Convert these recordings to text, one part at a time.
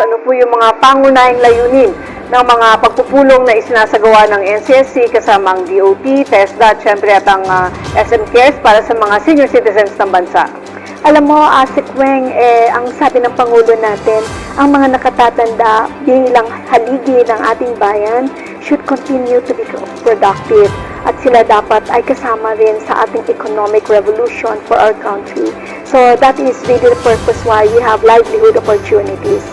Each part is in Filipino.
ano po yung mga pangunahing layunin ng mga pagpupulong na isinasagawa ng NCSC kasama ang DOT, TESDA at syempre at ang SM Cares para sa mga senior citizens ng bansa. Alam mo, Asik Weng, ang sabi ng Pangulo natin, ang mga nakatatanda bilang haligi ng ating bayan should continue to be productive at sila dapat ay kasama rin sa ating economic revolution for our country. So that is really the purpose why we have livelihood opportunities.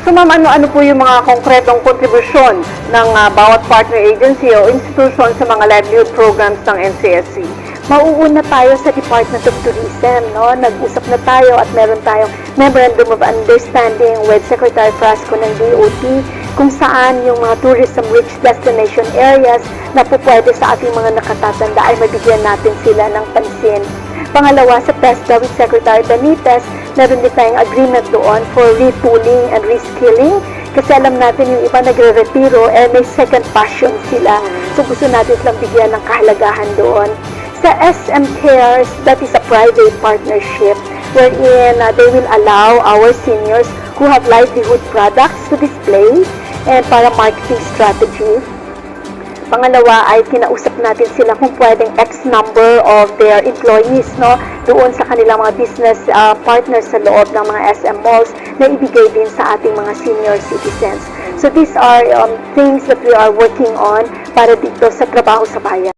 So ma'am, ano po yung mga konkretong kontribusyon ng bawat partner agency o institution sa mga livelihood programs ng NCSC? Mauuna tayo sa Department of Tourism, no? Nag-usap na tayo at meron tayong Memorandum of Understanding with Secretary Frasco ng DOT kung saan yung mga tourism-rich destination areas na po pwede sa ating mga nakatatanda ay mabigyan natin sila ng pansin. Pangalawa, sa TESDA with Secretary Benitez, meron din tayong agreement doon for retooling and reskilling kasi alam natin yung iba nagre-retiro may second passion sila. So gusto natin silang bigyan ng kahalagahan doon. Sa SM Cares, that is a private partnership wherein they will allow our seniors who have livelihood products to display and para marketing strategy. Pangalawa ay kinausap natin sila kung pwedeng X number of their employees doon sa kanilang mga business partners sa loob ng mga SM malls na ibigay din sa ating mga senior citizens. So these are things that we are working on para dito sa trabaho sa bayan.